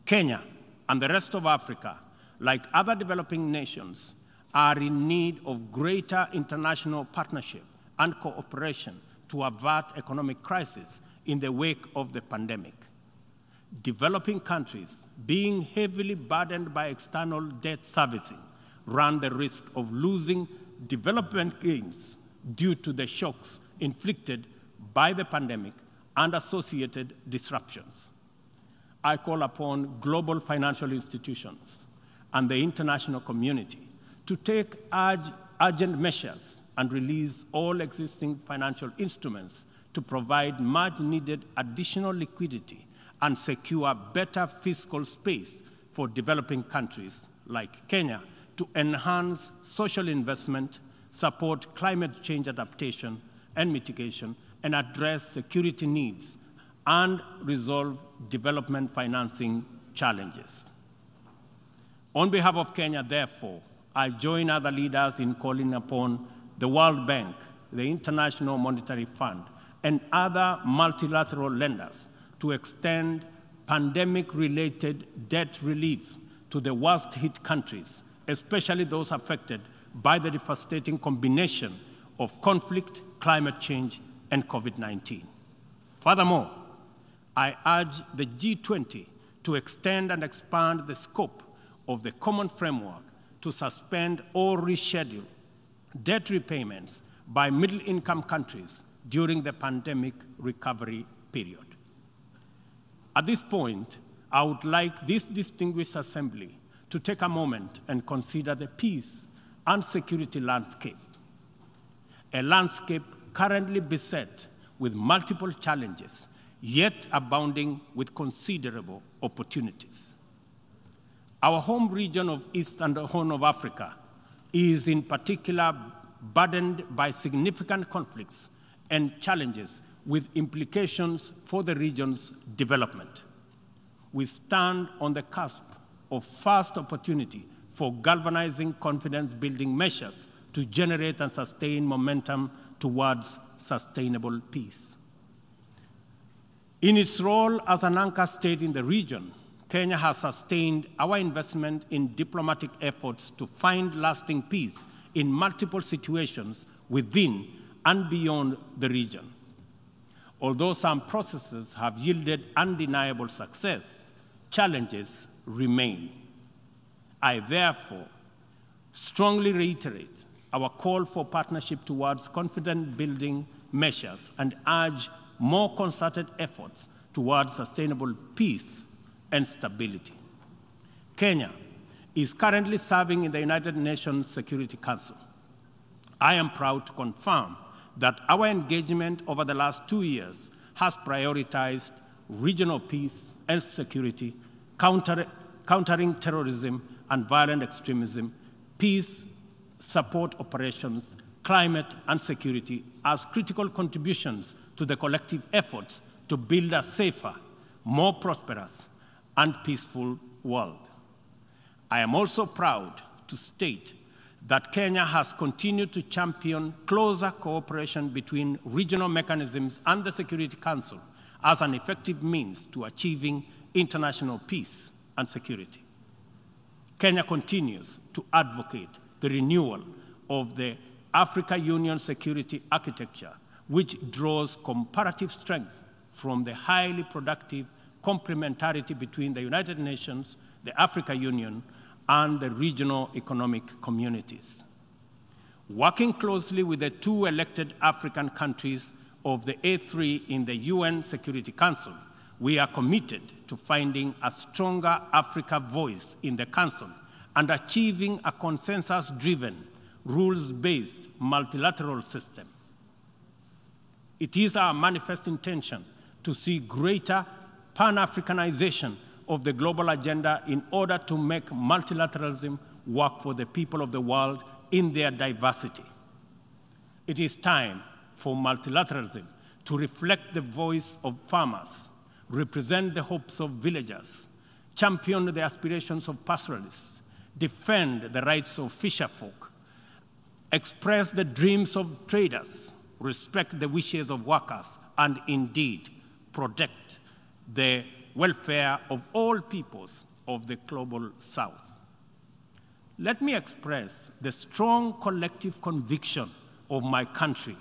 Kenya and the rest of Africa, like other developing nations, are in need of greater international partnership and cooperation to avert economic crisis in the wake of the pandemic. Developing countries, being heavily burdened by external debt servicing, run the risk of losing development gains due to the shocks inflicted by the pandemic and associated disruptions. I call upon global financial institutions and the international community to take urgent measures and release all existing financial instruments to provide much-needed additional liquidity and secure better fiscal space for developing countries like Kenya to enhance social investment, support climate change adaptation and mitigation, and address security needs and resolve development financing challenges. On behalf of Kenya, therefore, I join other leaders in calling upon the World Bank, the International Monetary Fund, and other multilateral lenders to extend pandemic-related debt relief to the worst-hit countries, especially those affected by the devastating combination of conflict, climate change, and COVID-19. Furthermore, I urge the G20 to extend and expand the scope of the common framework to suspend or reschedule debt repayments by middle-income countries during the pandemic recovery period. At this point, I would like this distinguished assembly to take a moment and consider the peace and security landscape, a landscape currently beset with multiple challenges, yet abounding with considerable opportunities. Our home region of East and Horn of Africa is in particular burdened by significant conflicts and challenges with implications for the region's development. We stand on the cusp of first opportunity for galvanizing confidence-building measures to generate and sustain momentum towards sustainable peace. In its role as an anchor state in the region, Kenya has sustained our investment in diplomatic efforts to find lasting peace in multiple situations within and beyond the region. Although some processes have yielded undeniable success, challenges remain. I therefore strongly reiterate our call for partnership towards confidence-building measures and urge more concerted efforts towards sustainable peace and stability. Kenya is currently serving in the United Nations Security Council. I am proud to confirm that our engagement over the last 2 years has prioritized regional peace and security, countering terrorism and violent extremism, peace support operations, climate and security as critical contributions to the collective efforts to build a safer, more prosperous, and peaceful world. I am also proud to state that Kenya has continued to champion closer cooperation between regional mechanisms and the Security Council as an effective means to achieving international peace and security. Kenya continues to advocate the renewal of the Africa Union security architecture, which draws comparative strength from the highly productive complementarity between the United Nations, the Africa Union, and the regional economic communities. Working closely with the 2 elected African countries of the A3 in the UN Security Council, we are committed to finding a stronger Africa voice in the Council and achieving a consensus-driven, rules-based multilateral system. It is our manifest intention to see greater Pan-Africanization of the global agenda in order to make multilateralism work for the people of the world in their diversity. It is time for multilateralism to reflect the voice of farmers, represent the hopes of villagers, champion the aspirations of pastoralists, defend the rights of fisherfolk, express the dreams of traders, respect the wishes of workers, and indeed protect the welfare of all peoples of the global South. Let me express the strong collective conviction of my country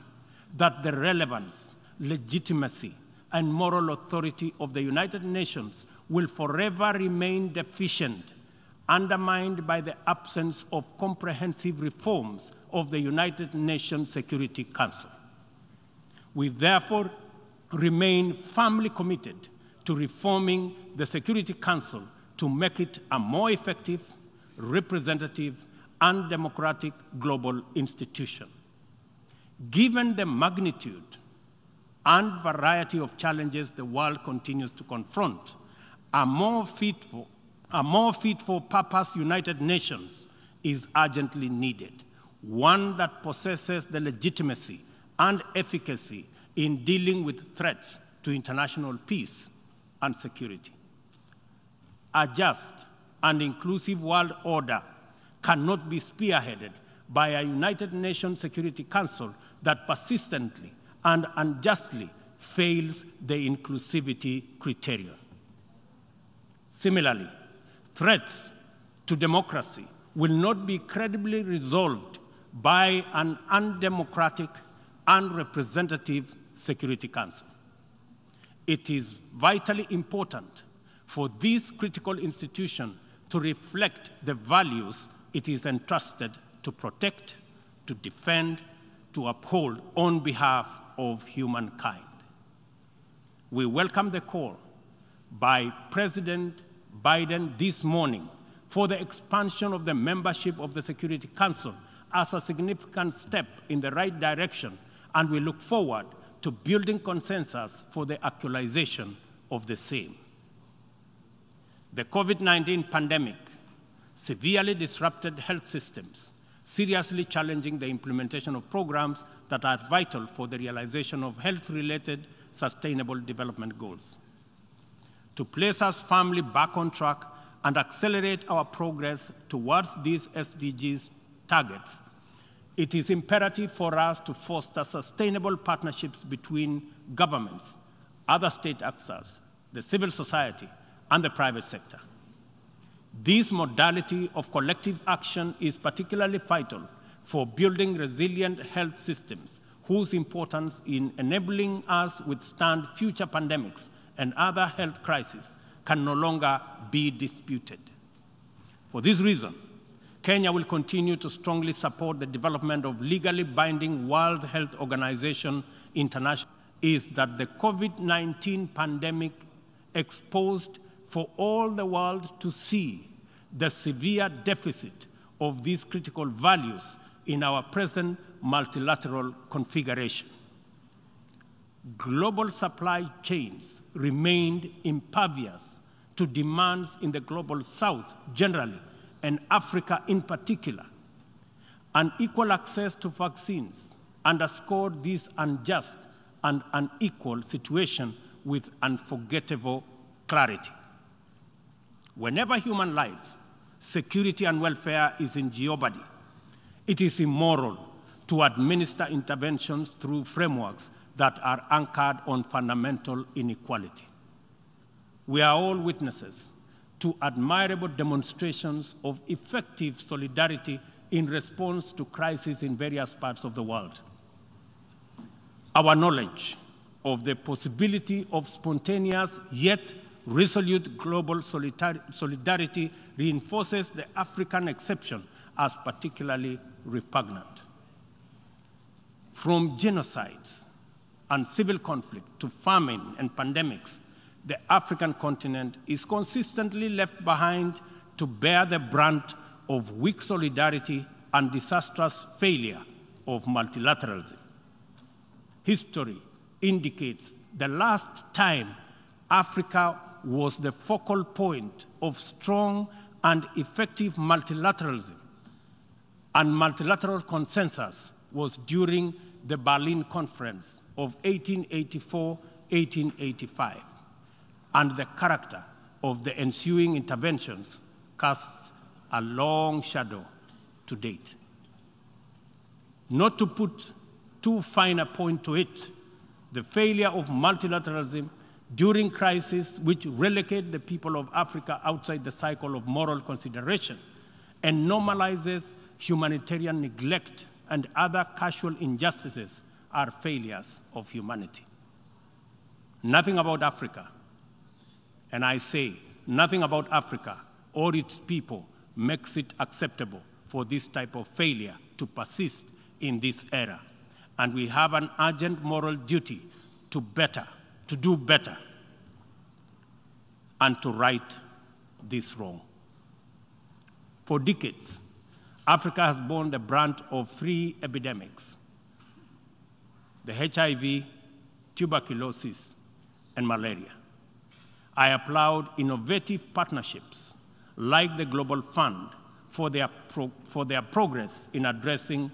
that the relevance, legitimacy, and moral authority of the United Nations will forever remain deficient, undermined by the absence of comprehensive reforms of the United Nations Security Council. We therefore remain firmly committed to reforming the Security Council to make it a more effective, representative, and democratic global institution. Given the magnitude and variety of challenges the world continues to confront, a more fit for purpose United Nations is urgently needed, one that possesses the legitimacy and efficacy in dealing with threats to international peace and security. A just and inclusive world order cannot be spearheaded by a United Nations Security Council that persistently and unjustly fails the inclusivity criterion. Similarly, threats to democracy will not be credibly resolved by an undemocratic and representative Security Council. It is vitally important for this critical institution to reflect the values it is entrusted to protect, to defend, to uphold on behalf of humankind. We welcome the call by President Biden this morning for the expansion of the membership of the Security Council as a significant step in the right direction, and we look forward to building consensus for the actualization of the same. The COVID-19 pandemic severely disrupted health systems, seriously challenging the implementation of programs that are vital for the realization of health-related sustainable development goals. To place us firmly back on track and accelerate our progress towards these SDGs targets, it is imperative for us to foster sustainable partnerships between governments, other state actors, the civil society, and the private sector. This modality of collective action is particularly vital for building resilient health systems, whose importance in enabling us withstand future pandemics and other health crises can no longer be disputed. For this reason, Kenya will continue to strongly support the development of legally binding World Health Organization International. Is that the COVID-19 pandemic exposed for all the world to see the severe deficit of these critical values in our present multilateral configuration. Global supply chains remained impervious to demands in the global South generally, and Africa in particular. Unequal access to vaccines underscored this unjust and unequal situation with unforgettable clarity. Whenever human life, security, and welfare is in jeopardy, it is immoral to administer interventions through frameworks that are anchored on fundamental inequality. We are all witnesses to admirable demonstrations of effective solidarity in response to crises in various parts of the world. Our knowledge of the possibility of spontaneous yet resolute global solidarity reinforces the African exception as particularly repugnant. From genocides and civil conflict to famine and pandemics, the African continent is consistently left behind to bear the brunt of weak solidarity and disastrous failure of multilateralism. History indicates the last time Africa was the focal point of strong and effective multilateralism and multilateral consensus was during the Berlin Conference of 1884-1885, and the character of the ensuing interventions casts a long shadow to date. Not to put too fine a point to it, the failure of multilateralism during crises which relegate the people of Africa outside the cycle of moral consideration and normalizes humanitarian neglect and other casual injustices are failures of humanity. Nothing about Africa, and I say nothing about Africa or its people makes it acceptable for this type of failure to persist in this era. And we have an urgent moral duty to do better, and to right this wrong. For decades, Africa has borne the brunt of 3 epidemics: the HIV, tuberculosis, and malaria. I applaud innovative partnerships like the Global Fund for their progress in addressing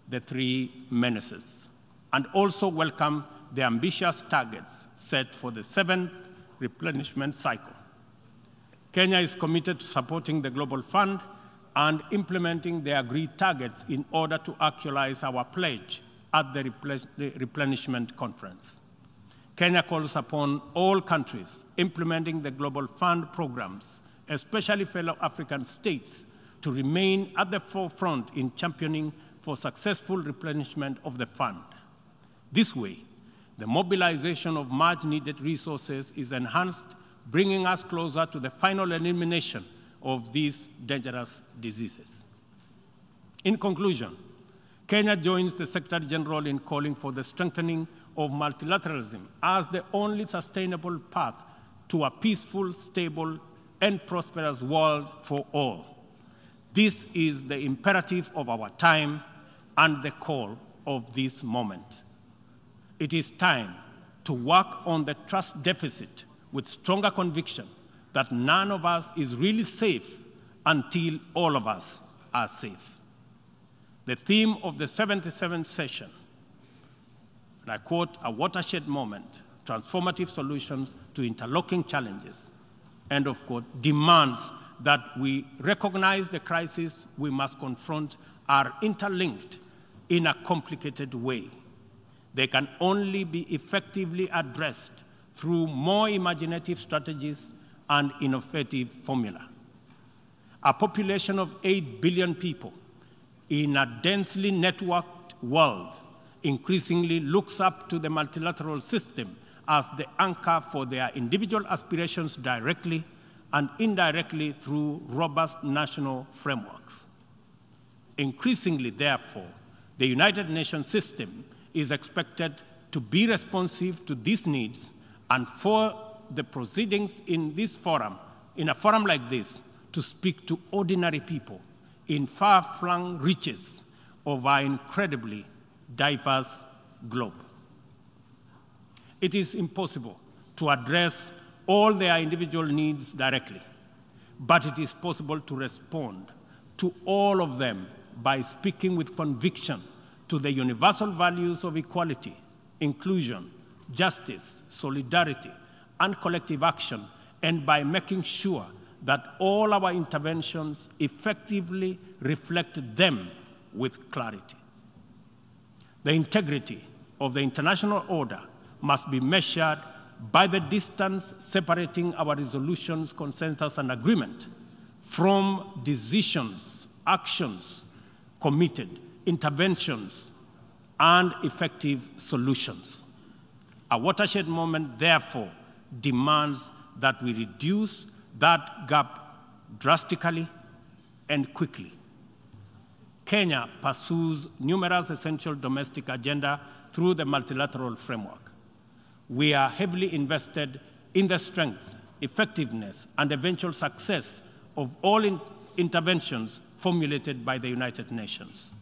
the 3 menaces, and also welcome the ambitious targets set for the 7th replenishment cycle. Kenya is committed to supporting the Global Fund and implementing the agreed targets in order to actualize our pledge at the replenishment conference. Kenya calls upon all countries implementing the Global Fund programs, especially fellow African states, to remain at the forefront in championing for successful replenishment of the fund. This way, the mobilization of much-needed resources is enhanced, bringing us closer to the final elimination of these dangerous diseases. In conclusion, Kenya joins the Secretary General in calling for the strengthening of multilateralism as the only sustainable path to a peaceful, stable, and prosperous world for all. This is the imperative of our time and the call of this moment. It is time to work on the trust deficit with stronger conviction that none of us is really safe until all of us are safe. The theme of the 77th session, and I quote, "a watershed moment, transformative solutions to interlocking challenges," end of quote, demands that we recognize the crises we must confront are interlinked in a complicated way. They can only be effectively addressed through more imaginative strategies and innovative formula. A population of 8 billion people in a densely networked world increasingly looks up to the multilateral system as the anchor for their individual aspirations directly and indirectly through robust national frameworks. Increasingly, therefore, the United Nations system is expected to be responsive to these needs, and for the proceedings in this forum, in a forum like this, to speak to ordinary people in far-flung reaches of our incredibly diverse globe. It is impossible to address all their individual needs directly, but it is possible to respond to all of them by speaking with conviction to the universal values of equality, inclusion, justice, solidarity, and collective action, and by making sure that all our interventions effectively reflect them with clarity. The integrity of the international order must be measured by the distance separating our resolutions, consensus, and agreement from decisions, actions, committed, interventions, and effective solutions. A watershed moment, therefore, demands that we reduce that gap drastically and quickly. Kenya pursues numerous essential domestic agenda through the multilateral framework. We are heavily invested in the strength, effectiveness, and eventual success of all interventions formulated by the United Nations.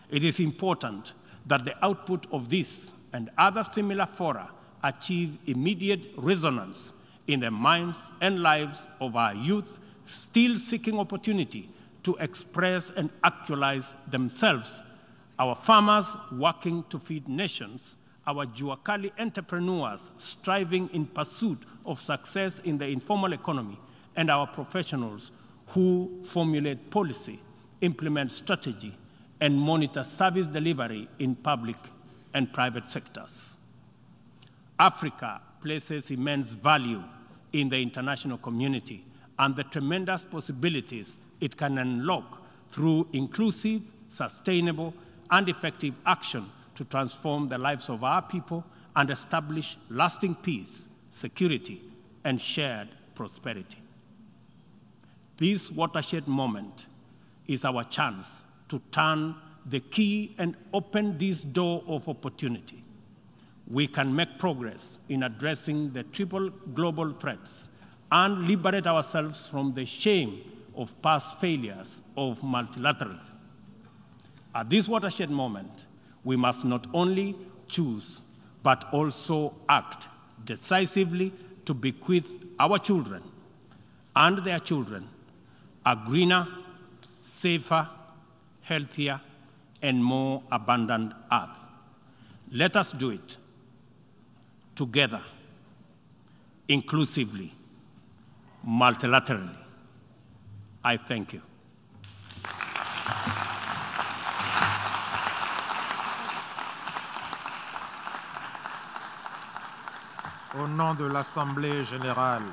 It is important that the output of this and other similar fora achieve immediate resonance in the minds and lives of our youth still seeking opportunity to express and actualize themselves, our farmers working to feed nations, our Juakali entrepreneurs striving in pursuit of success in the informal economy, and our professionals who formulate policy, implement strategy, and monitor service delivery in public and private sectors. Africa places immense value in the international community and the tremendous possibilities it can unlock through inclusive, sustainable, and effective action to transform the lives of our people and establish lasting peace, security, and shared prosperity. This watershed moment is our chance to turn the key and open this door of opportunity. We can make progress in addressing the triple global threats and liberate ourselves from the shame of past failures of multilateralism. At this watershed moment, we must not only choose, but also act decisively to bequeath our children and their children a greener, safer, healthier, and more abundant earth. Let us do it together, inclusively, multilaterally. I thank you. Au nom de l'Assemblée générale,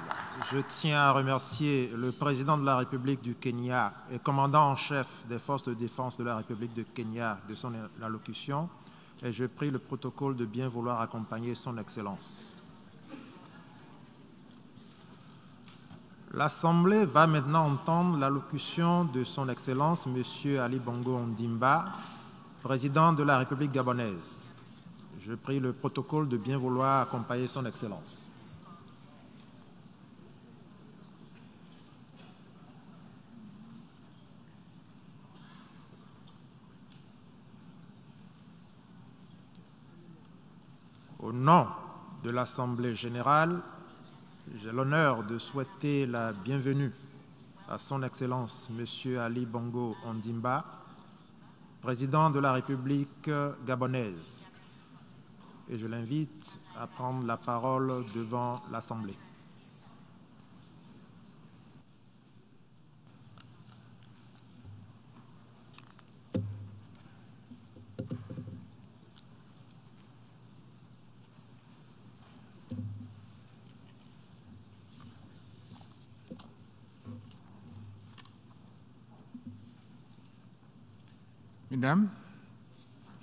je tiens à remercier le président de la République du Kenya et commandant en chef des forces de défense de la République du Kenya de son allocution et je prie le protocole de bien vouloir accompagner son Excellence. L'Assemblée va maintenant entendre l'allocution de son Excellence, M. Ali Bongo Ondimba, président de la République gabonaise. Je prie le protocole de bien vouloir accompagner son Excellence. Au nom de l'Assemblée générale, j'ai l'honneur de souhaiter la bienvenue à son Excellence, M. Ali Bongo Ondimba, président de la République gabonaise. Et je l'invite à prendre la parole devant l'Assemblée. Mesdames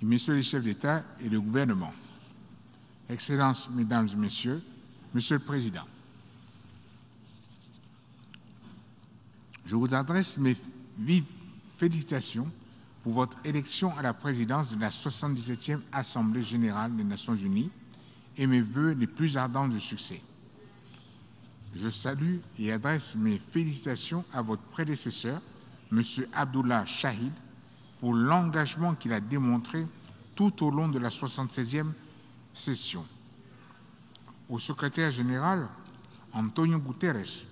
et Messieurs les chefs d'État et de gouvernement, Excellences, Mesdames et Messieurs, Monsieur le Président, je vous adresse mes vives félicitations pour votre élection à la présidence de la 77e Assemblée générale des Nations unies et mes vœux les plus ardents de succès. Je salue et adresse mes félicitations à votre prédécesseur, M. Abdullah Shahid, pour l'engagement qu'il a démontré tout au long de la 76e session. Au secrétaire général, Antonio Guterres,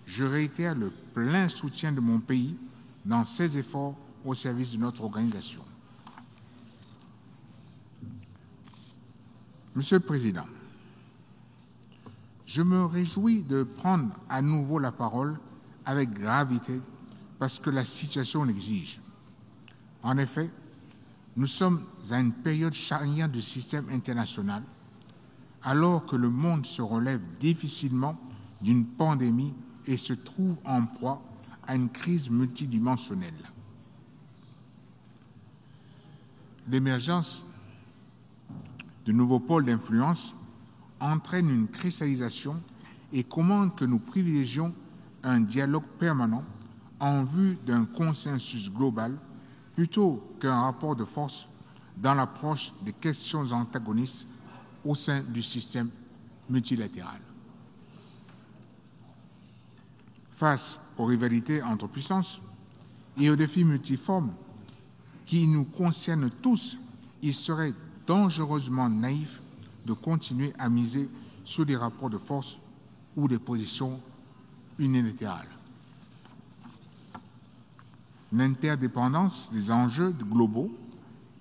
je réitère le plein soutien de mon pays dans ses efforts au service de notre organisation. Monsieur le Président, je me réjouis de prendre à nouveau la parole avec gravité parce que la situation l'exige. En effet, nous sommes à une période charnière du système international, alors que le monde se relève difficilement d'une pandémie et se trouve en proie à une crise multidimensionnelle. L'émergence de nouveaux pôles d'influence entraîne une cristallisation et commande que nous privilégions un dialogue permanent en vue d'un consensus global plutôt qu'un rapport de force dans l'approche des questions antagonistes au sein du système multilatéral. Face aux rivalités entre puissances et aux défis multiformes qui nous concernent tous, il serait dangereusement naïf de continuer à miser sur des rapports de force ou des positions unilatérales. L'interdépendance des enjeux globaux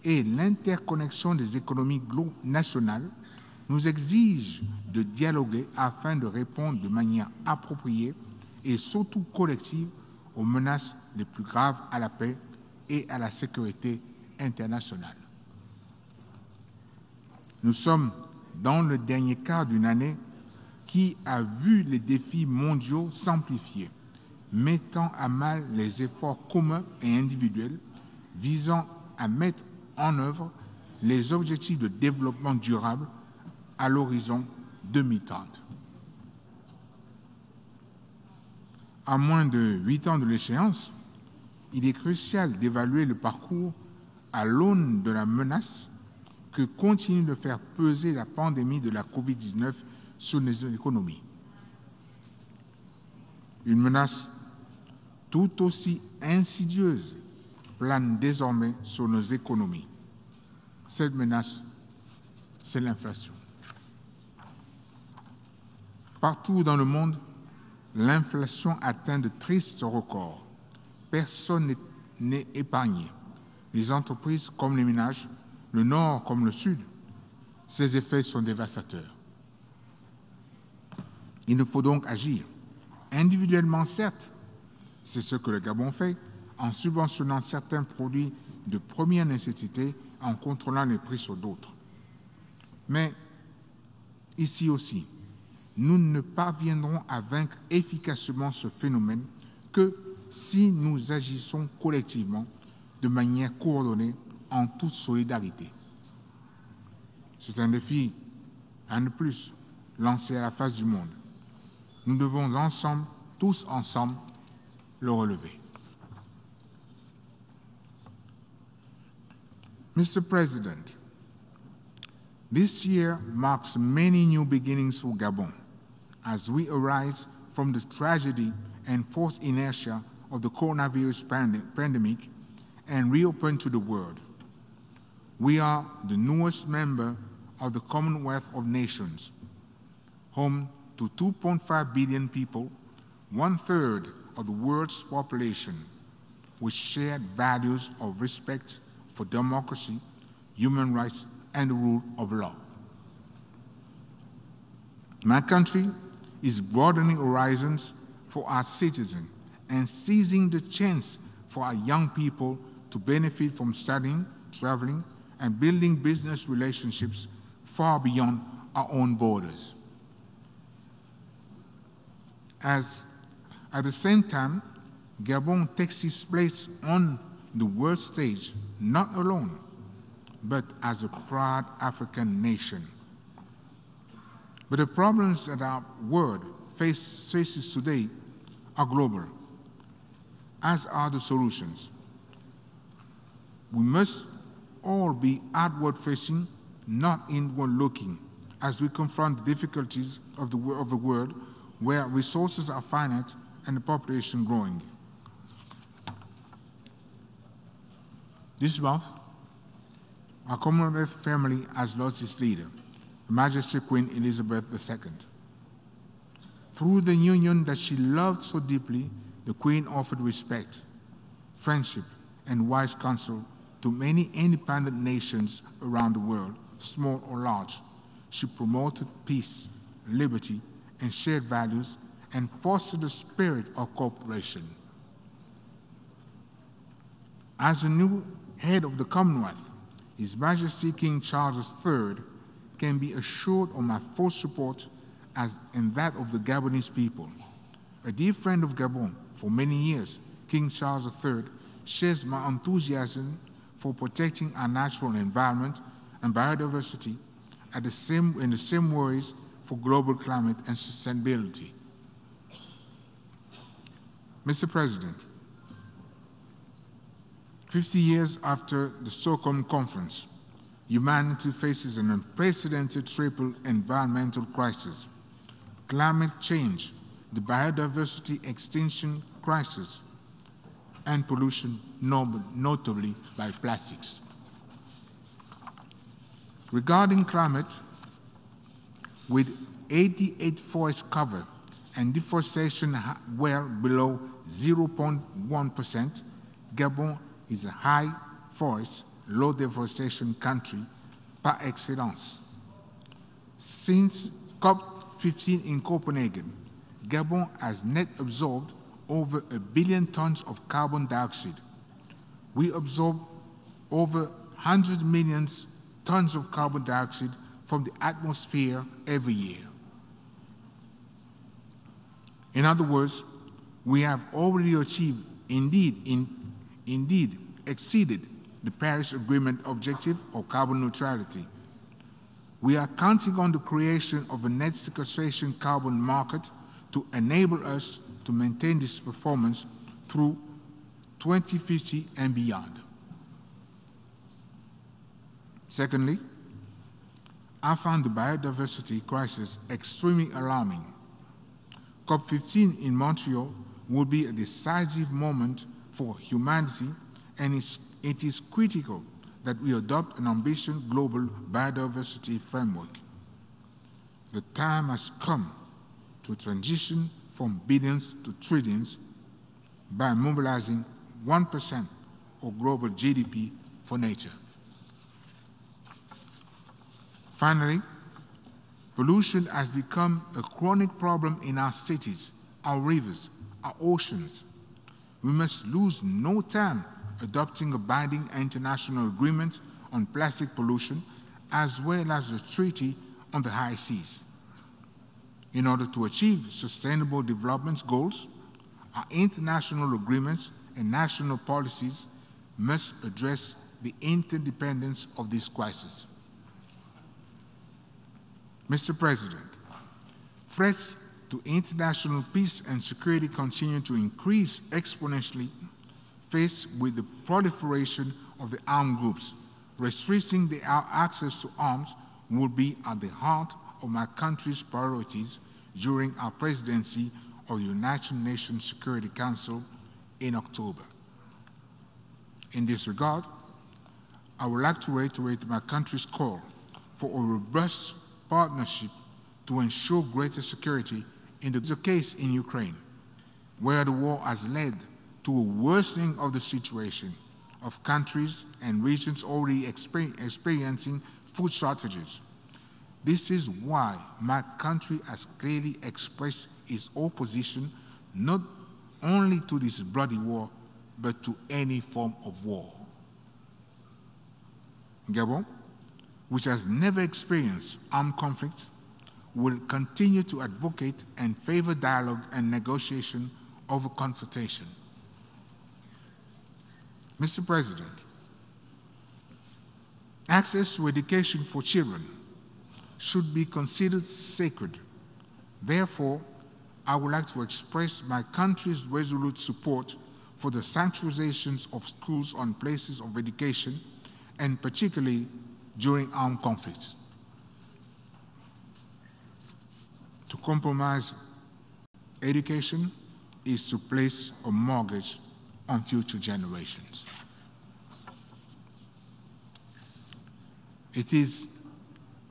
et l'interconnexion des économies nationales nous exigent de dialoguer afin de répondre de manière appropriée et surtout collective aux menaces les plus graves à la paix et à la sécurité internationale. Nous sommes dans le dernier quart d'une année qui a vu les défis mondiaux s'amplifier, mettant à mal les efforts communs et individuels visant à mettre en œuvre les objectifs de développement durable à l'horizon 2030. À moins de 8 ans de l'échéance, il est crucial d'évaluer le parcours à l'aune de la menace que continue de faire peser la pandémie de la COVID-19 sur nos économies. Une menace tout aussi insidieuse plane désormais sur nos économies. Cette menace, c'est l'inflation. Partout dans le monde, l'inflation atteint de tristes records. Personne n'est épargné. Les entreprises comme les ménages, le nord comme le sud, ces effets sont dévastateurs. Il nous faut donc agir. Individuellement, certes, c'est ce que le Gabon fait en subventionnant certains produits de première nécessité, en contrôlant les prix sur d'autres. Mais ici aussi, nous ne parviendrons à vaincre efficacement ce phénomène que si nous agissons collectivement de manière coordonnée en toute solidarité. C'est un défi, un de plus, lancé à la face du monde. Nous devons ensemble, tous ensemble, le relever. Mr. President, this year marks many new beginnings for Gabon as we arise from the tragedy and forced inertia of the coronavirus pandemic and reopen to the world. We are the newest member of the Commonwealth of Nations, home to 2.5 billion people, 1/3 of the world's population, with shared values of respect for democracy, human rights, and the rule of law. My country is broadening horizons for our citizens and seizing the chance for our young people to benefit from studying, traveling, and building business relationships far beyond our own borders. At the same time, Gabon takes its place on the world stage, not alone, but as a proud African nation. But the problems that our world faces today are global, as are the solutions. We must all be outward-facing, not inward-looking, as we confront the difficulties of the world where resources are finite and the population growing. This month, our Commonwealth family has lost its leader, Her Majesty Queen Elizabeth II. Through the union that she loved so deeply, the Queen offered respect, friendship, and wise counsel to many independent nations around the world, small or large. She promoted peace, liberty, and shared values, and fostered the spirit of cooperation. As the new head of the Commonwealth, His Majesty King Charles III can be assured of my full support and that of the Gabonese people. A dear friend of Gabon for many years, King Charles III shares my enthusiasm for protecting our natural environment and biodiversity in the same ways for global climate and sustainability. Mr. President, 50 years after the Stockholm Conference, humanity faces an unprecedented triple environmental crisis: climate change, the biodiversity extinction crisis, and pollution, notably by plastics. Regarding climate, with 88 forest cover and deforestation well below 0.1%, Gabon is a high forest, low deforestation country par excellence. Since COP15 in Copenhagen, Gabon has net absorbed over 1 billion tons of carbon dioxide. We absorb over 100 million tons of carbon dioxide from the atmosphere every year. In other words, we have already achieved, indeed exceeded the Paris Agreement objective of carbon neutrality. We are counting on the creation of a net sequestration carbon market to enable us to maintain this performance through 2050 and beyond. Secondly, I found the biodiversity crisis extremely alarming. COP15 in Montreal will be a decisive moment for humanity, and it is critical that we adopt an ambitious global biodiversity framework. The time has come to transition from billions to trillions by mobilizing 1% of global GDP for nature. Finally, pollution has become a chronic problem in our cities, our rivers, our oceans. We must lose no time adopting a binding international agreement on plastic pollution, as well as a treaty on the high seas. In order to achieve sustainable development goals, our international agreements and national policies must address the interdependence of this crisis. Mr. President, threats to international peace and security continue to increase exponentially, faced with the proliferation of the armed groups. Restricting our access to arms will be at the heart of my country's priorities during our presidency of the United Nations Security Council in October. In this regard, I would like to reiterate my country's call for a robust partnership to ensure greater security in the case in Ukraine, where the war has led to a worsening of the situation of countries and regions already experiencing food shortages. This is why my country has clearly expressed its opposition not only to this bloody war, but to any form of war. Gabon, which has never experienced armed conflict, will continue to advocate and favor dialogue and negotiation over confrontation. Mr. President, access to education for children should be considered sacred. Therefore, I would like to express my country's resolute support for the sanctuarizations of schools on places of education, and particularly during armed conflicts. To compromise education is to place a mortgage on future generations. It is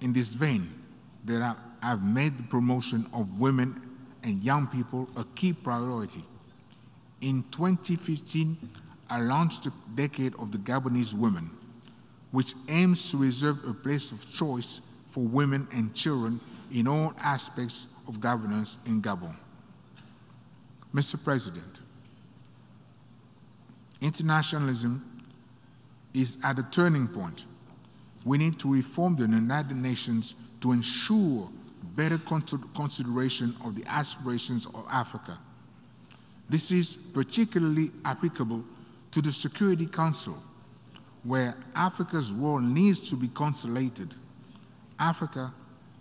in this vein that I've made the promotion of women and young people a key priority. In 2015, I launched the Decade of the Gabonese Women, which aims to reserve a place of choice for women and children in all aspects of governance in Gabon. Mr. President, internationalism is at a turning point. We need to reform the United Nations to ensure better consideration of the aspirations of Africa. This is particularly applicable to the Security Council, where Africa's role needs to be consolidated. Africa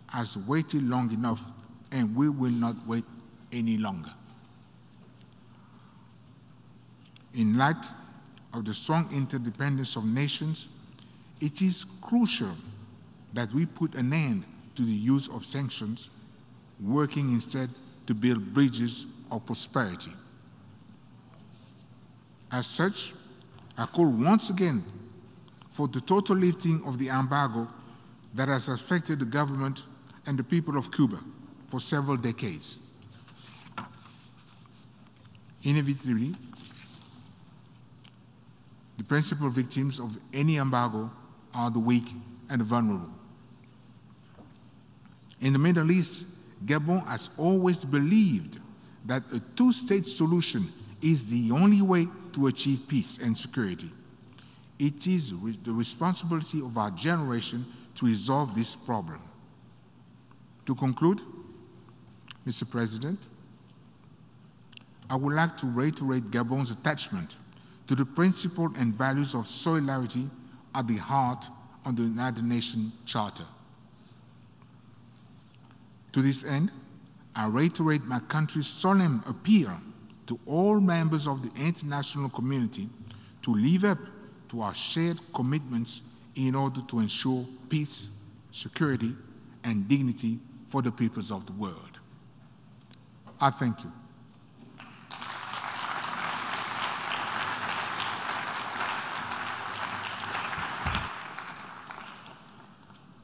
has waited long enough, and we will not wait any longer. In light of the strong interdependence of nations, it is crucial that we put an end to the use of sanctions, working instead to build bridges of prosperity. As such, I call once again for the total lifting of the embargo that has affected the government and the people of Cuba for several decades. Inevitably, the principal victims of any embargo are the weak and the vulnerable. In the Middle East, Gabon has always believed that a two-state solution is the only way to achieve peace and security. It is the responsibility of our generation to resolve this problem. To conclude, Mr. President, I would like to reiterate Gabon's attachment to the principles and values of solidarity at the heart of the United Nations Charter. To this end, I reiterate my country's solemn appeal to all members of the international community to live up to our shared commitments in order to ensure peace, security, and dignity for the peoples of the world. I thank you.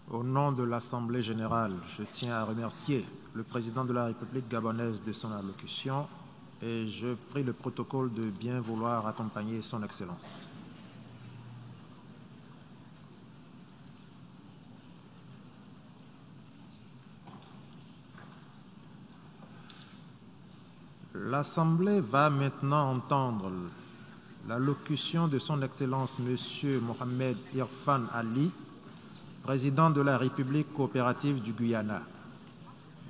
Au nom de l'Assemblée générale, je tiens à remercier le président de la République gabonaise de son allocution et je prie le protocole de bien vouloir accompagner son Excellence. L'Assemblée va maintenant entendre l'allocution de son Excellence M. Mohamed Irfan Ali, président de la République coopérative du Guyana.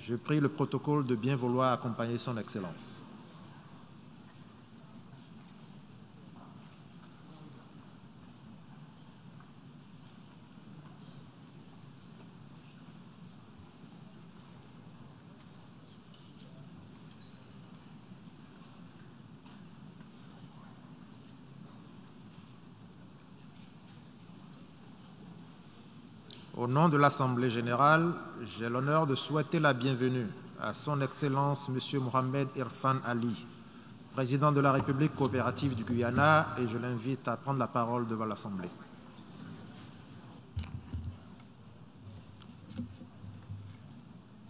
Je prie le protocole de bien vouloir accompagner son Excellence. Au nom de l'Assemblée générale, j'ai l'honneur de souhaiter la bienvenue à son Excellence M. Mohamed Irfan Ali, président de la République coopérative du Guyana, et je l'invite à prendre la parole devant l'Assemblée.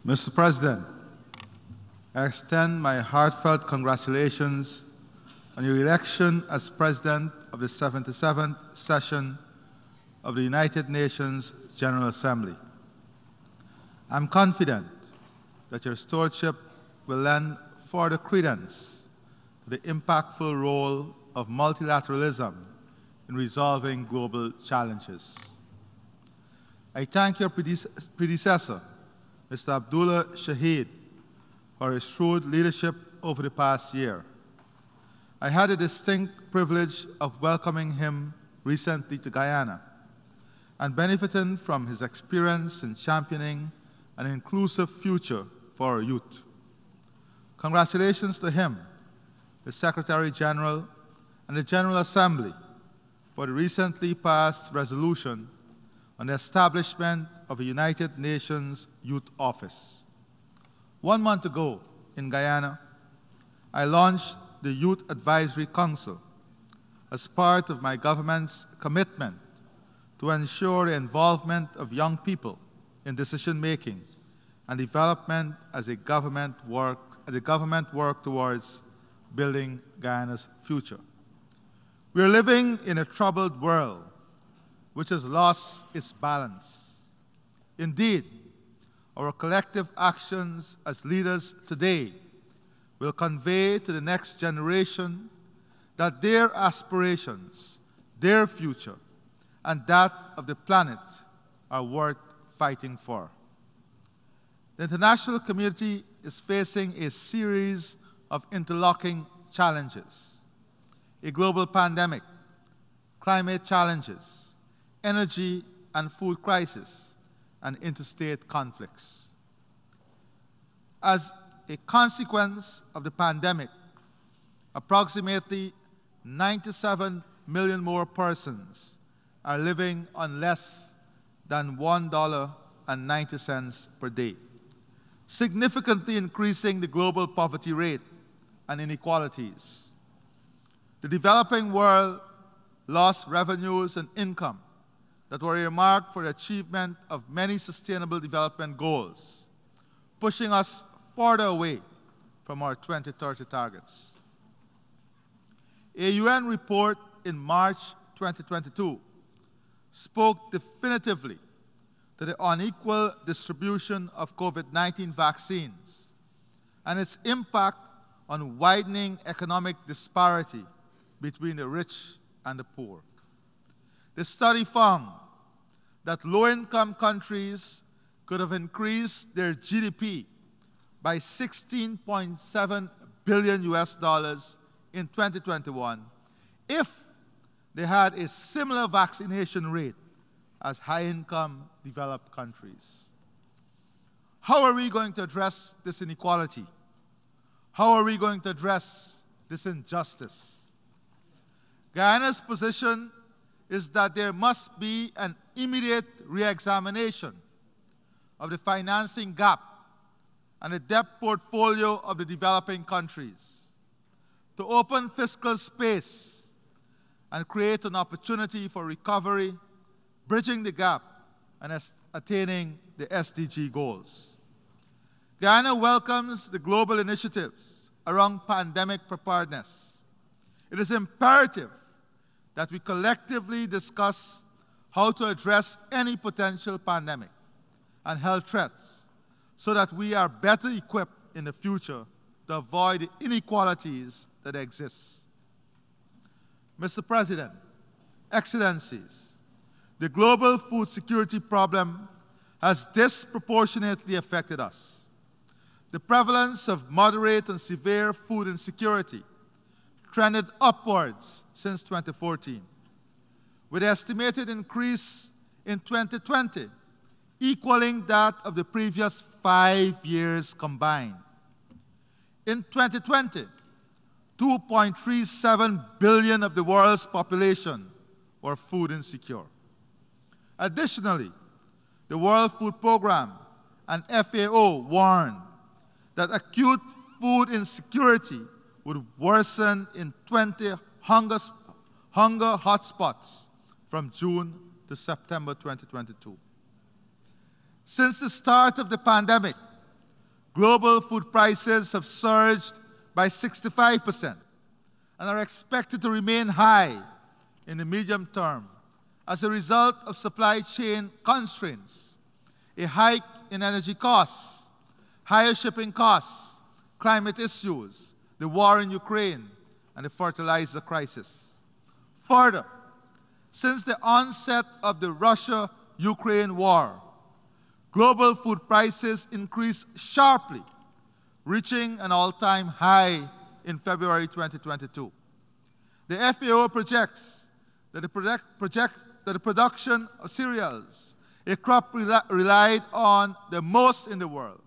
Mr. President, I extend my heartfelt congratulations on your election as President of the 77th session of the United Nations General Assembly. I'm confident that your stewardship will lend further credence to the impactful role of multilateralism in resolving global challenges. I thank your predecessor, Mr. Abdullah Shahid, for his shrewd leadership over the past year. I had the distinct privilege of welcoming him recently to Guyana and benefiting from his experience in championing an inclusive future for our youth. Congratulations to him, the Secretary General, and the General Assembly for the recently passed resolution on the establishment of a United Nations Youth Office. 1 month ago in Guyana, I launched the Youth Advisory Council as part of my government's commitment to ensure the involvement of young people in decision-making and development as the government work towards building Guyana's future. We are living in a troubled world which has lost its balance. Indeed, our collective actions as leaders today will convey to the next generation that their aspirations, their future, and that of the planet are worth fighting for. The international community is facing a series of interlocking challenges: a global pandemic, climate challenges, energy and food crisis, and interstate conflicts. As a consequence of the pandemic, approximately 97 million more persons are living on less than $1.90 per day, significantly increasing the global poverty rate and inequalities. The developing world lost revenues and income that were earmarked for the achievement of many sustainable development goals, pushing us further away from our 2030 targets. A UN report in March 2022 spoke definitively to the unequal distribution of COVID-19 vaccines and its impact on widening economic disparity between the rich and the poor. The study found that low-income countries could have increased their GDP by $16.7 billion US dollars in 2021 if they had a similar vaccination rate as high-income developed countries. How are we going to address this inequality? How are we going to address this injustice? Guyana's position is that there must be an immediate re-examination of the financing gap and the debt portfolio of the developing countries to open fiscal space and create an opportunity for recovery, bridging the gap and attaining the SDG goals. Guyana welcomes the global initiatives around pandemic preparedness. It is imperative that we collectively discuss how to address any potential pandemic and health threats so that we are better equipped in the future to avoid the inequalities that exist. Mr. President, Excellencies, the global food security problem has disproportionately affected us. The prevalence of moderate and severe food insecurity trended upwards since 2014, with an estimated increase in 2020 equaling that of the previous 5 years combined. In 2020, 2.37 billion of the world's population were food insecure. Additionally, the World Food Programme and FAO warned that acute food insecurity would worsen in 20 hunger hotspots from June to September 2022. Since the start of the pandemic, global food prices have surged by 65% and are expected to remain high in the medium term as a result of supply chain constraints, a hike in energy costs, higher shipping costs, climate issues, the war in Ukraine, and the fertilizer crisis. Further, since the onset of the Russia-Ukraine war, global food prices increased sharply, reaching an all-time high in February 2022. The FAO projects that the production of cereals, a crop relied on the most in the world,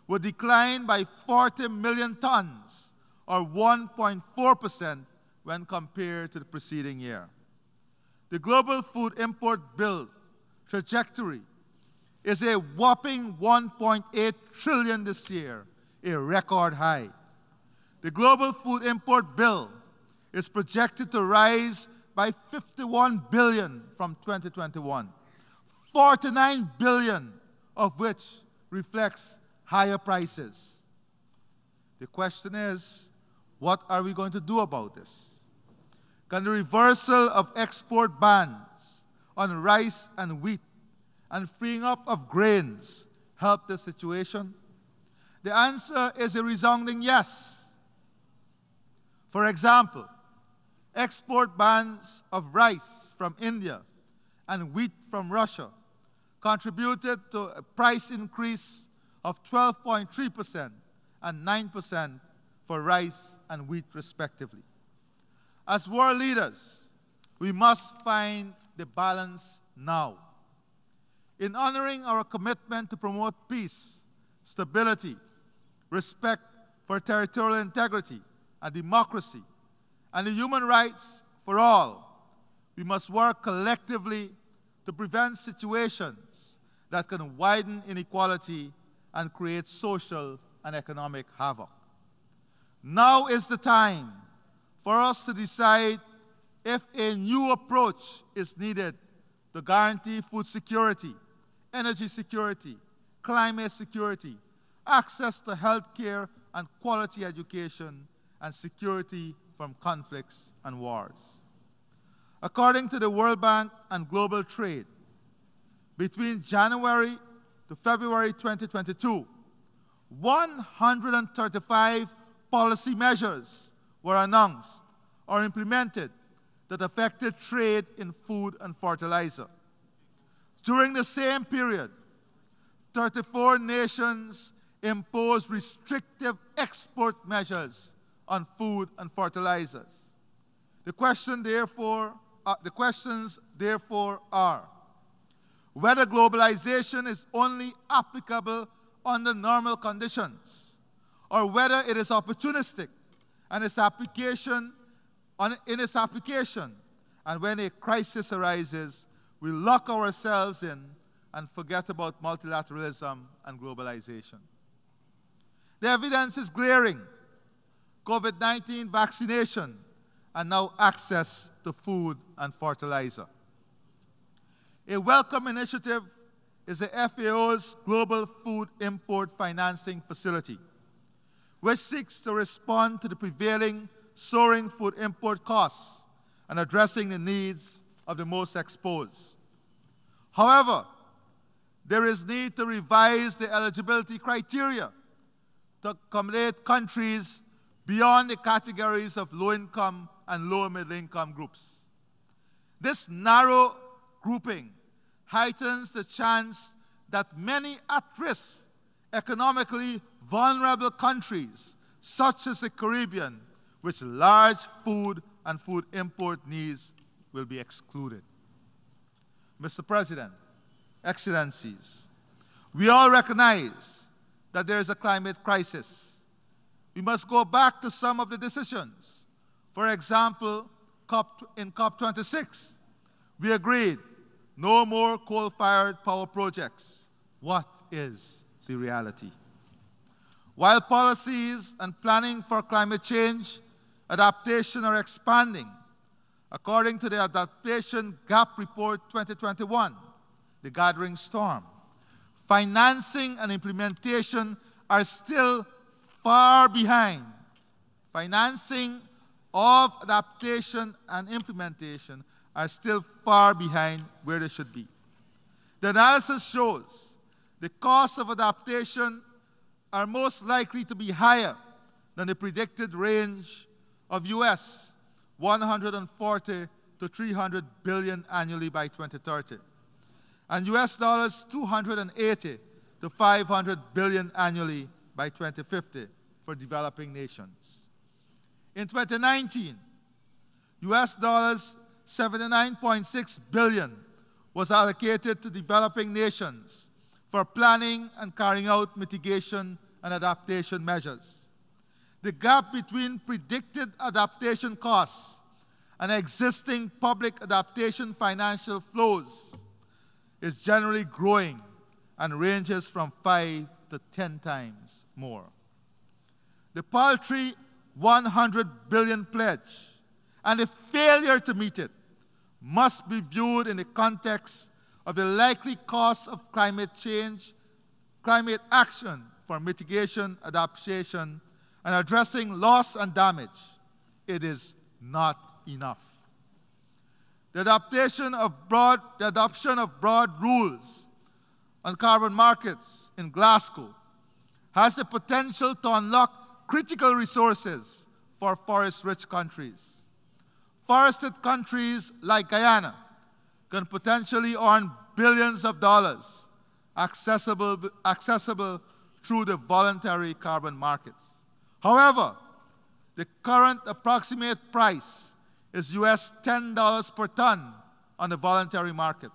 will decline by 40 million tons, or 1.4% when compared to the preceding year. The global food import bill trajectory is a whopping 1.8 trillion this year, a record high. The global food import bill is projected to rise by 51 billion from 2021, 49 billion of which reflects higher prices. The question is, what are we going to do about this? Can the reversal of export bans on rice and wheat and freeing up of grains help the situation? The answer is a resounding yes. For example, export bans of rice from India and wheat from Russia contributed to a price increase of 12.3% and 9% for rice and wheat respectively. As world leaders, we must find the balance now. In honoring our commitment to promote peace, stability, respect for territorial integrity and democracy, and the human rights for all, we must work collectively to prevent situations that can widen inequality and create social and economic havoc. Now is the time for us to decide if a new approach is needed to guarantee food security, energy security, climate security, access to health care and quality education, and security from conflicts and wars. According to the World Bank and Global Trade, between January to February 2022, 135 policy measures were announced or implemented that affected trade in food and fertilizer. During the same period, 34 nations imposed restrictive export measures on food and fertilizers. The questions therefore are whether globalization is only applicable under normal conditions, or whether it is opportunistic and its application, and when a crisis arises, we lock ourselves in and forget about multilateralism and globalization. The evidence is glaring. COVID-19 vaccination, and now access to food and fertilizer. A welcome initiative is the FAO's Global Food Import Financing Facility, which seeks to respond to the prevailing soaring food import costs and addressing the needs of the most exposed. However, there is need to revise the eligibility criteria to accommodate countries beyond the categories of low-income and low-middle-income groups. This narrow grouping heightens the chance that many at-risk, economically vulnerable countries, such as the Caribbean, with large food and food import needs, will be excluded. Mr. President, Excellencies, we all recognize that there is a climate crisis. We must go back to some of the decisions. For example, in COP26, we agreed no more coal-fired power projects. What is the reality? While policies and planning for climate change adaptation are expanding, according to the Adaptation Gap Report 2021, the Gathering Storm, financing and implementation are still far behind. Financing of adaptation and implementation are still far behind where they should be. The analysis shows the costs of adaptation are most likely to be higher than the predicted range of US 140 to 300 billion annually by 2030, and US dollars 280 to 500 billion annually by 2050 for developing nations. In 2019, US dollars 79.6 billion was allocated to developing nations for planning and carrying out mitigation and adaptation measures. The gap between predicted adaptation costs and existing public adaptation financial flows is generally growing and ranges from 5 to 10 times more. The paltry 100 billion pledge and the failure to meet it must be viewed in the context of the likely costs of climate change, climate action for mitigation, adaptation, and addressing loss and damage. It is not enough. The adoption of broad rules on carbon markets in Glasgow has the potential to unlock critical resources for forest-rich countries. Forested countries like Guyana can potentially earn billions of dollars accessible through the voluntary carbon markets. However, the current approximate price is US $10 per ton on the voluntary market,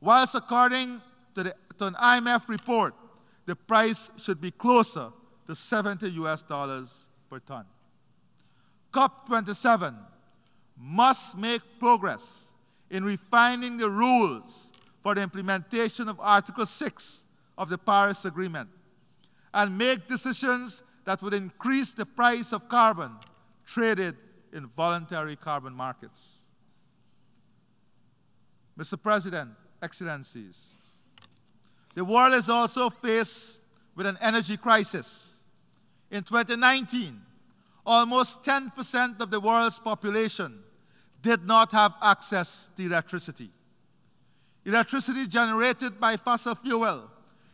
whilst according to an IMF report, the price should be closer to $70 US per ton. COP27 must make progress in refining the rules for the implementation of Article 6 of the Paris Agreement and make decisions that would increase the price of carbon traded in voluntary carbon markets. Mr. President, Excellencies, the world is also faced with an energy crisis. In 2019, almost 10% of the world's population did not have access to electricity. Electricity generated by fossil fuel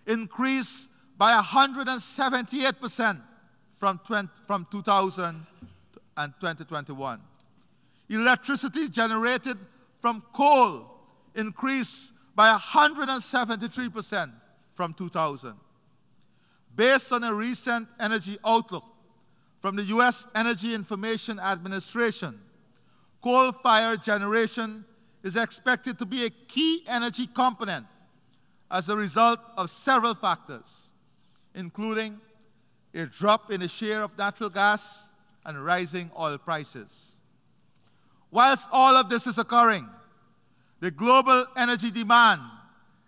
increased by 178% from 2000 and 2021. Electricity generated from coal increased by 173% from 2000. Based on a recent energy outlook from the U.S. Energy Information Administration, coal-fired generation is expected to be a key energy component as a result of several factors, including a drop in the share of natural gas and rising oil prices. Whilst all of this is occurring, the global energy demand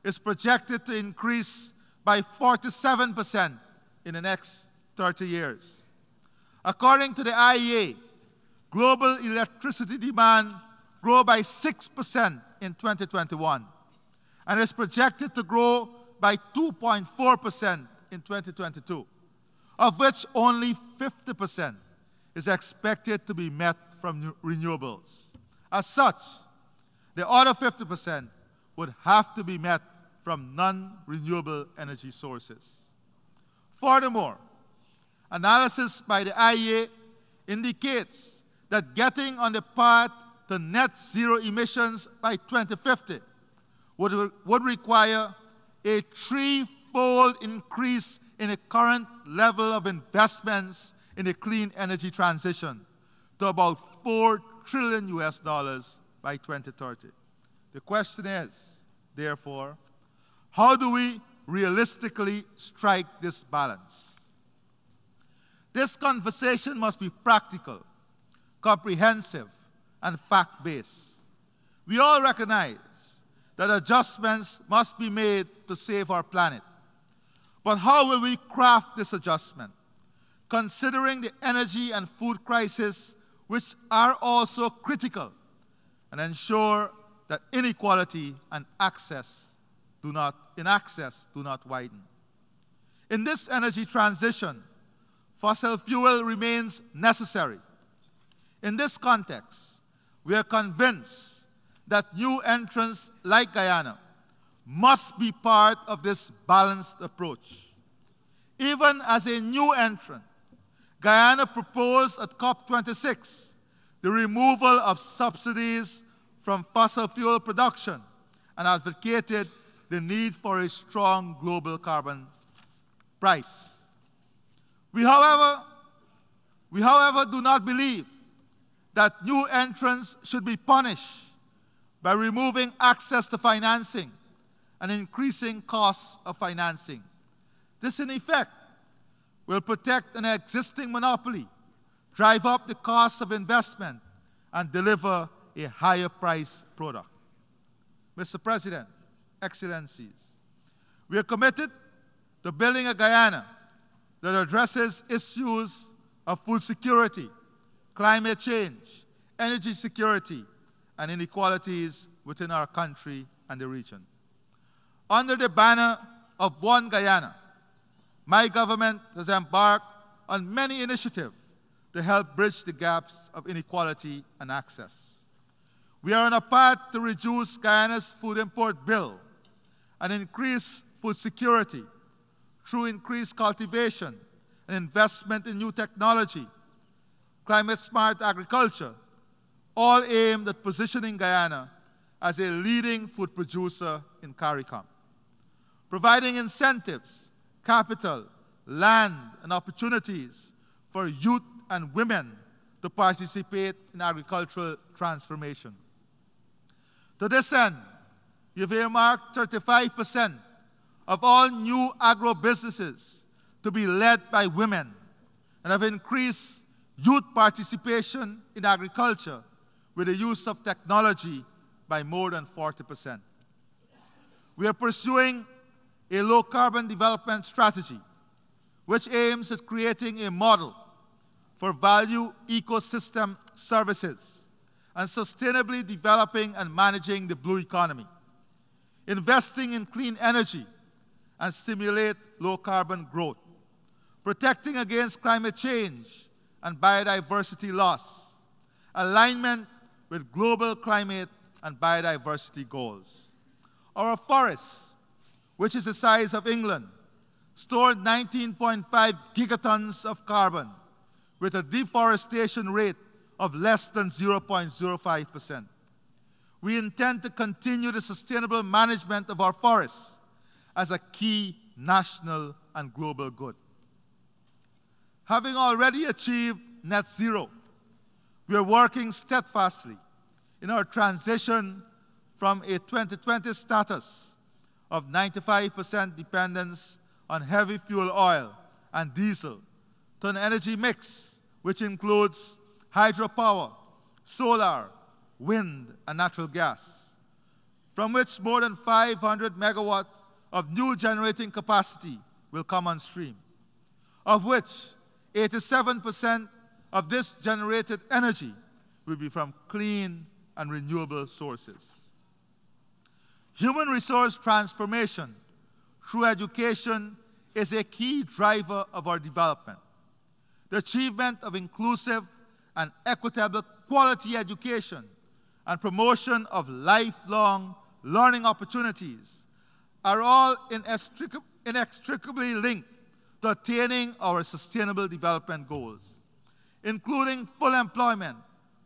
is projected to increase by 47% in the next 30 years. According to the IEA, global electricity demand grew by 6% in 2021 and is projected to grow by 2.4% in 2022, of which only 50% is expected to be met from renewables. As such, the other 50% would have to be met from non-renewable energy sources. Furthermore, analysis by the IEA indicates that getting on the path to net zero emissions by 2050 would require a threefold increase in the current level of investments in the clean energy transition to about $4 trillion by 2030. The question is, therefore, how do we realistically strike this balance? This conversation must be practical, comprehensive, and fact-based. We all recognize that adjustments must be made to save our planet. But how will we craft this adjustment, considering the energy and food crisis, which are also critical, and ensure that inequality and access do not widen? In this energy transition, fossil fuel remains necessary. In this context, we are convinced that new entrants like Guyana must be part of this balanced approach. Even as a new entrant, Guyana proposed at COP26 the removal of subsidies from fossil fuel production and advocated the need for a strong global carbon price. We, however, do not believe that new entrants should be punished by removing access to financing and increasing costs of financing. This, in effect, will protect an existing monopoly, drive up the cost of investment, and deliver a higher price product. Mr. President, Excellencies, we are committed to building a Guyana that addresses issues of food security, climate change, energy security, and inequalities within our country and the region. Under the banner of One Guyana, my government has embarked on many initiatives to help bridge the gaps of inequality and access. We are on a path to reduce Guyana's food import bill and increase food security through increased cultivation and investment in new technology, climate-smart agriculture, all aimed at positioning Guyana as a leading food producer in CARICOM. Providing incentives, capital, land, and opportunities for youth and women to participate in agricultural transformation. To this end, you've earmarked 35% of all new agro-businesses to be led by women and have increased youth participation in agriculture with the use of technology by more than 40%. We are pursuing a low-carbon development strategy which aims at creating a model for value ecosystem services and sustainably developing and managing the blue economy, investing in clean energy and stimulate low-carbon growth, protecting against climate change and biodiversity loss, alignment with global climate and biodiversity goals. Our forests, which is the size of England, stored 19.5 gigatons of carbon with a deforestation rate of less than 0.05%. We intend to continue the sustainable management of our forests as a key national and global good. Having already achieved net zero, we are working steadfastly in our transition from a 2020 status of 95% dependence on heavy fuel oil and diesel to an energy mix which includes hydropower, solar, wind, and natural gas, from which more than 500 megawatts of new generating capacity will come on stream, of which 87% of this generated energy will be from clean and renewable sources. Human resource transformation through education is a key driver of our development. The achievement of inclusive and equitable quality education and promotion of lifelong learning opportunities are all inextricably linked to attaining our sustainable development goals, including full employment,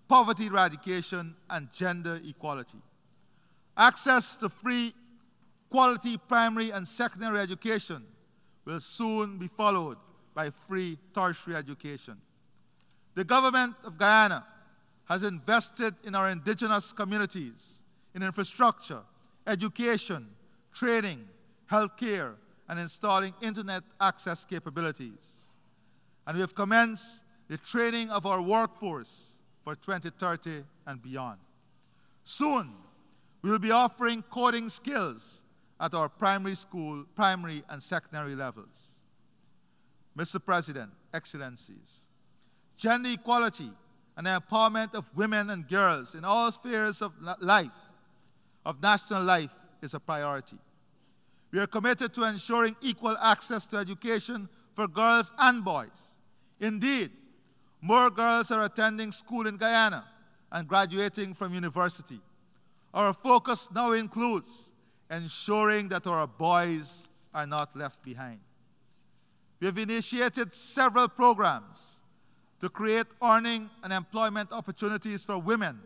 poverty eradication, and gender equality. Access to free, quality primary and secondary education will soon be followed by free tertiary education. The government of Guyana has invested in our indigenous communities, in infrastructure, education, training, healthcare, and installing internet access capabilities. And we have commenced the training of our workforce for 2030 and beyond. Soon, we will be offering coding skills at our primary school, primary and secondary levels. Mr. President, Excellencies, gender equality and the empowerment of women and girls in all spheres of life, of national life, is a priority. We are committed to ensuring equal access to education for girls and boys. Indeed, more girls are attending school in Guyana and graduating from university. Our focus now includes ensuring that our boys are not left behind. We have initiated several programs to create earning and employment opportunities for women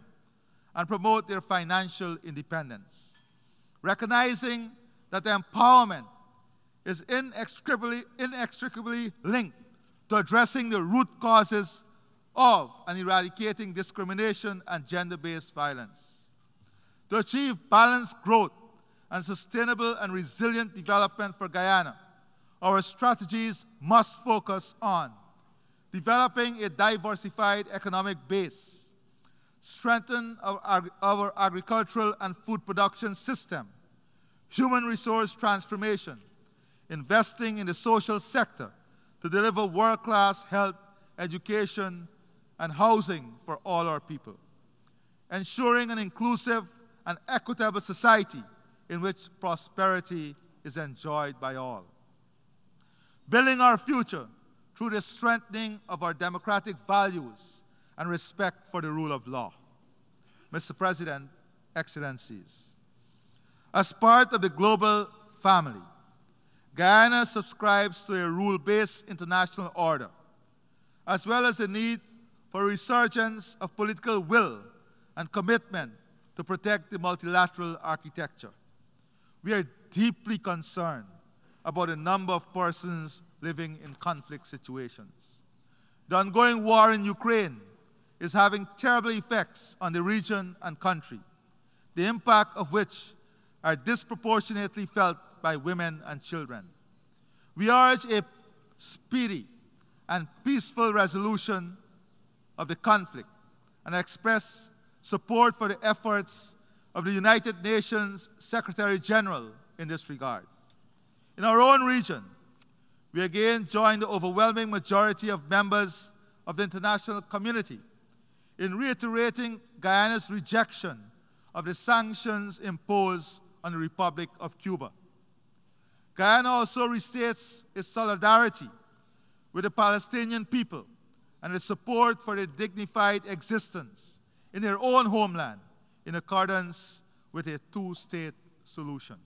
and promote their financial independence. Recognizing that empowerment is inextricably linked to addressing the root causes of and eradicating discrimination and gender-based violence. To achieve balanced growth and sustainable and resilient development for Guyana, our strategies must focus on developing a diversified economic base, strengthen our agricultural and food production system, human resource transformation, investing in the social sector to deliver world-class health, education, and housing for all our people, ensuring an inclusive and equitable society in which prosperity is enjoyed by all. Building our future through the strengthening of our democratic values and respect for the rule of law. Mr. President, Excellencies, as part of the global family, Guyana subscribes to a rule-based international order, as well as the need for resurgence of political will and commitment to protect the multilateral architecture. We are deeply concerned about the number of persons living in conflict situations. The ongoing war in Ukraine is having terrible effects on the region and country, the impact of which are disproportionately felt by women and children. We urge a speedy and peaceful resolution of the conflict and express support for the efforts of the United Nations Secretary General in this regard. In our own region, we again join the overwhelming majority of members of the international community in reiterating Guyana's rejection of the sanctions imposed on the Republic of Cuba. Guyana also restates its solidarity with the Palestinian people and its support for their dignified existence in their own homeland in accordance with a two-state solution.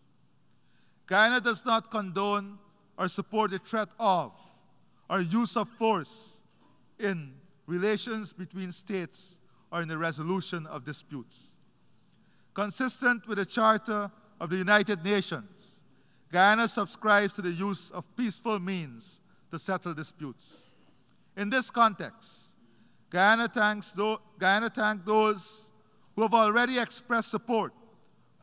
Guyana does not condone or support the threat of or use of force in relations between states or in the resolution of disputes. Consistent with the Charter of the United Nations, Guyana subscribes to the use of peaceful means to settle disputes. In this context, Guyana thanks those who have already expressed support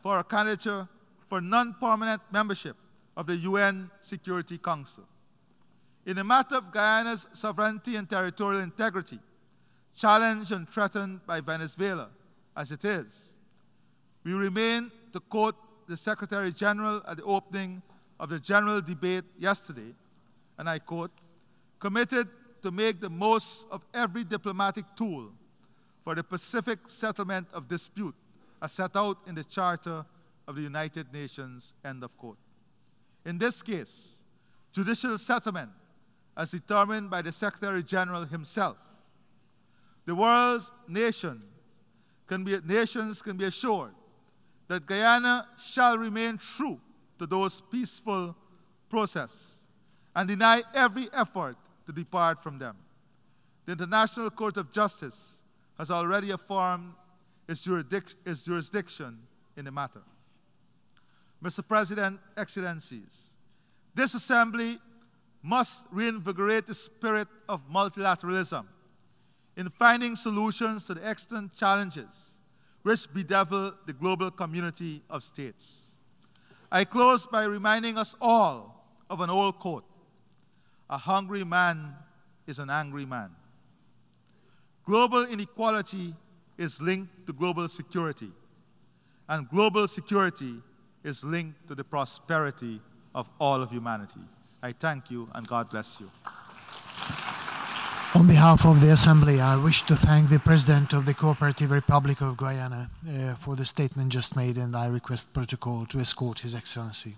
for a candidature for non-permanent membership of the UN Security Council. In the matter of Guyana's sovereignty and territorial integrity, challenged and threatened by Venezuela as it is, we remain, to quote the Secretary General at the opening of the general debate yesterday, and I quote, committed to make the most of every diplomatic tool for the pacific settlement of dispute as set out in the Charter of the United Nations, end of quote. In this case, judicial settlement as determined by the Secretary General himself. The world's nations can be assured that Guyana shall remain true to those peaceful processes and deny every effort to depart from them. The International Court of Justice has already affirmed its jurisdiction in the matter. Mr. President, Excellencies, this Assembly must reinvigorate the spirit of multilateralism in finding solutions to the extant challenges which bedevil the global community of states. I close by reminding us all of an old quote: a hungry man is an angry man. Global inequality is linked to global security, and global security is linked to the prosperity of all of humanity. I thank you, and God bless you. On behalf of the Assembly, I wish to thank the President of the Cooperative Republic of Guyana for the statement just made, and I request protocol to escort His Excellency.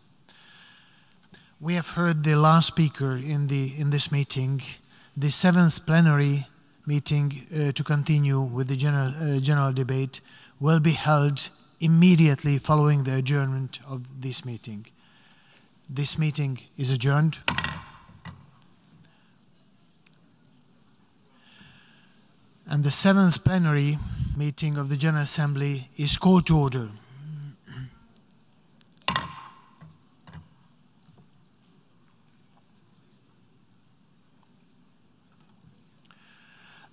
We have heard the last speaker in this meeting. The 7th plenary meeting to continue with the general debate will be held immediately following the adjournment of this meeting. This meeting is adjourned. And the 7th plenary meeting of the General Assembly is called to order.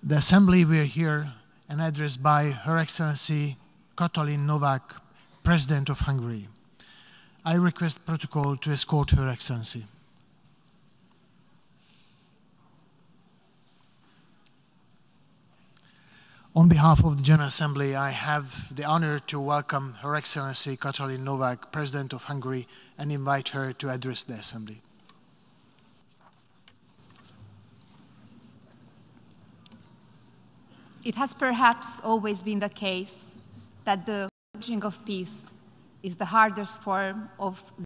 The Assembly will hear an address by Her Excellency Katalin Novák, President of Hungary. I request protocol to escort Her Excellency. On behalf of the General Assembly, I have the honor to welcome Her Excellency Katalin Novák, President of Hungary, and invite her to address the Assembly. It has perhaps always been the case that the forging of peace is the hardest form of